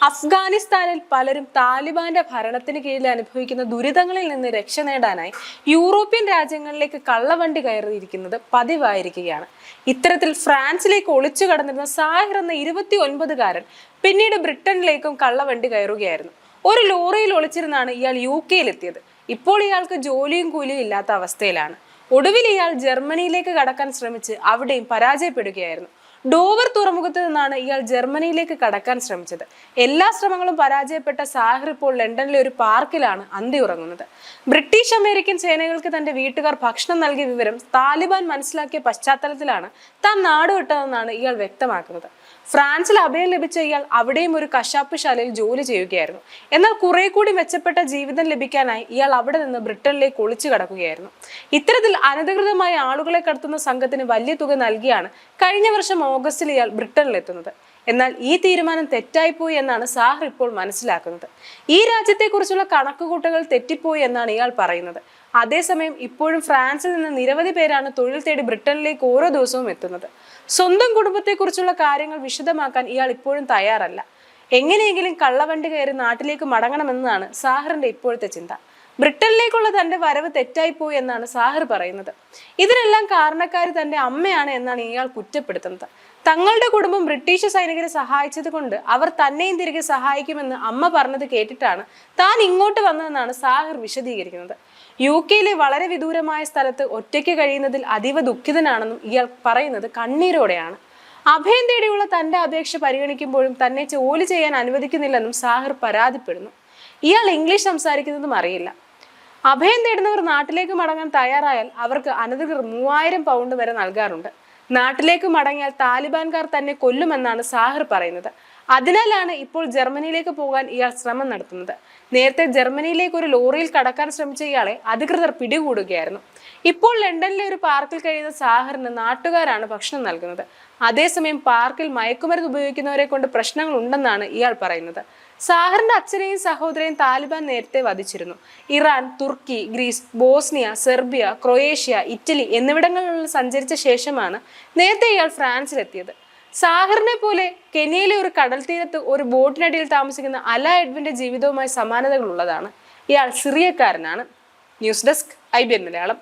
അഫ്ഗാനിസ്ഥാനിൽ പലരും താലിബാന്റെ ഭരണത്തിന് കീഴിൽ അനുഭവിക്കുന്ന ദുരിതങ്ങളിൽ നിന്ന് രക്ഷ നേടാനായി യൂറോപ്യൻ രാജ്യങ്ങളിലേക്ക് കള്ളവണ്ടി കയറിയിരിക്കുന്നത് പതിവായിരിക്കുകയാണ്. ഇത്തരത്തിൽ ഫ്രാൻസിലേക്ക് ഒളിച്ചു കടന്നിരുന്ന സാഹിർ എന്ന 29കാരൻ പിന്നീട് ബ്രിട്ടനിലേക്കും കള്ളവണ്ടി കയറുകയായിരുന്നു. ഒരു ലോറിയിൽ ഒളിച്ചിരുന്നാണ് ഇയാൾ UK എത്തിയത്. ഇപ്പോൾ ഇയാൾക്ക് ജോലിയും കൂലിയും ഇല്ലാത്ത അവസ്ഥയിലാണ്. ഒടുവിൽ ഇയാൾ ജർമ്മനിയിലേക്ക് കടക്കാൻ ശ്രമിച്ച് അവിടെയും പരാജയപ്പെടുകയായിരുന്നു. ഡോവർ തുറമുഖത്ത് നിന്നാണ് ഇയാൾ ജർമ്മനിയിലേക്ക് കടക്കാൻ ശ്രമിച്ചത്. എല്ലാ ശ്രമങ്ങളും പരാജയപ്പെട്ട സാഹിർ ഇപ്പോൾ ലണ്ടനിലെ ഒരു പാർക്കിലാണ് അന്തിയുറങ്ങുന്നത്. ബ്രിട്ടീഷ് അമേരിക്കൻ സേനകൾക്ക് തന്റെ വീട്ടുകാർ ഭക്ഷണം നൽകിയ വിവരം താലിബാൻ മനസ്സിലാക്കിയ പശ്ചാത്തലത്തിലാണ് താൻ നാടുവിട്ടതെന്നാണ് ഇയാൾ വ്യക്തമാക്കുന്നത്. ഫ്രാൻസിൽ അഭയം ലഭിച്ച ഇയാൾ അവിടെയും ഒരു കശാപ്പ് ശാലയിൽ ജോലി ചെയ്യുകയായിരുന്നു. എന്നാൽ കുറെ കൂടി മെച്ചപ്പെട്ട ജീവിതം ലഭിക്കാനായി ഇയാൾ അവിടെ നിന്ന് ബ്രിട്ടനിലേക്ക് ഒളിച്ചു കടക്കുകയായിരുന്നു. ഇത്തരത്തിൽ അനധികൃതമായ ആളുകളെ കടത്തുന്ന സംഘത്തിന് വലിയ തുക നൽകിയാണ് കഴിഞ്ഞ വർഷം ഓഗസ്റ്റിൽ ഇയാൾ ബ്രിട്ടനിലെത്തുന്നത്. എന്നാൽ ഈ തീരുമാനം തെറ്റായിപ്പോയി എന്നാണ് സാഹിർ ഇപ്പോൾ മനസ്സിലാക്കുന്നത്. ഈ രാജ്യത്തെക്കുറിച്ചുള്ള കണക്കുകൂട്ടൽ തെറ്റിപ്പോയി എന്നാണ് ഇയാൾ പറയുന്നത്. അതേസമയം ഇപ്പോഴും ഫ്രാൻസിൽ നിന്ന് നിരവധി പേരാണ് തൊഴിൽ തേടി ബ്രിട്ടനിലേക്ക് ഓരോ ദിവസവും എത്തുന്നത്. സ്വന്തം കുടുംബത്തെക്കുറിച്ചുള്ള കാര്യങ്ങൾ വിശദമാക്കാൻ ഇയാൾ ഇപ്പോഴും തയ്യാറല്ല. എങ്ങനെയെങ്കിലും കള്ളവണ്ടി കയറി നാട്ടിലേക്ക് മടങ്ങണമെന്നാണ് സാഹിറിന്റെ ഇപ്പോഴത്തെ ചിന്ത. ബ്രിട്ടനിലേക്കുള്ള തന്റെ വരവ് തെറ്റായിപ്പോയി എന്നാണ് സാഹിർ പറയുന്നത്. ഇതിനെല്ലാം കാരണക്കാരി തന്റെ അമ്മയാണ് എന്നാണ് ഇയാൾ കുറ്റപ്പെടുത്തുന്നത്. തങ്ങളുടെ കുടുംബം ബ്രിട്ടീഷ് സൈനികരെ സഹായിച്ചത് കൊണ്ട് അവർ തന്നെയും തിരികെ സഹായിക്കുമെന്ന് അമ്മ പറഞ്ഞത് കേട്ടിട്ടാണ് താൻ ഇങ്ങോട്ട് വന്നതെന്നാണ് സാഹിർ വിശദീകരിക്കുന്നത്. UK വളരെ വിദൂരമായ സ്ഥലത്ത് ഒറ്റയ്ക്ക് കഴിയുന്നതിൽ അതീവ ദുഃഖിതനാണെന്നും ഇയാൾ പറയുന്നത് കണ്ണീരോടെയാണ്. അഭയം തേടിയുള്ള തന്റെ അപേക്ഷ പരിഗണിക്കുമ്പോഴും തന്നെ ജോലി ചെയ്യാൻ അനുവദിക്കുന്നില്ലെന്നും സാഹിർ പരാതിപ്പെടുന്നു. ഇയാൾ ഇംഗ്ലീഷ് സംസാരിക്കുന്നതും അറിയില്ല. അഭയം തേടുന്നവർ നാട്ടിലേക്ക് മടങ്ങാൻ തയ്യാറായാൽ അവർക്ക് അനധികൃതർ 3000 പൗണ്ട് വരെ നൽകാറുണ്ട്. നാട്ടിലേക്ക് മടങ്ങിയാൽ താലിബാൻകാർ തന്നെ കൊല്ലുമെന്നാണ് സാഹിർ പറയുന്നത്. അതിനാലാണ് ഇപ്പോൾ ജർമ്മനിയിലേക്ക് പോകാൻ ഇയാൾ ശ്രമം നടത്തുന്നത്. നേരത്തെ ജർമ്മനിയിലേക്ക് ഒരു ലോറിയിൽ കടക്കാൻ ശ്രമിച്ച ഇയാളെ അധികൃതർ പിടികൂടുകയായിരുന്നു. ഇപ്പോൾ ലണ്ടനിലെ ഒരു പാർക്കിൽ കഴിയുന്ന സാഹിറിന് നാട്ടുകാരാണ് ഭക്ഷണം നൽകുന്നത്. അതേസമയം പാർക്കിൽ മയക്കുമരുന്ന് ഉപയോഗിക്കുന്നവരെ കൊണ്ട് പ്രശ്നങ്ങൾ ഉണ്ടെന്നാണ് ഇയാൾ പറയുന്നത്. സാഹിറിന്റെ അച്ഛനെയും സഹോദരനെയും താലിബാൻ നേരത്തെ വധിച്ചിരുന്നു. Iran, Turkey, Greece, Bosnia, Serbia, Croatia, Italy എന്നിവിടങ്ങളിൽ സഞ്ചരിച്ച ശേഷമാണ് നേരത്തെ ഇയാൾ ഫ്രാൻസിലെത്തിയത്. സാഹിറിനെ പോലെ കെനിയയിലെ ഒരു കടൽ തീരത്ത് ഒരു ബോട്ടിനടിയിൽ താമസിക്കുന്ന അല എഡ്വിന്റെ ജീവിതവുമായി സമാനതകൾ ഉള്ളതാണ്. ഇയാൾ സിറിയക്കാരനാണ്. News desk IBN Malayalam.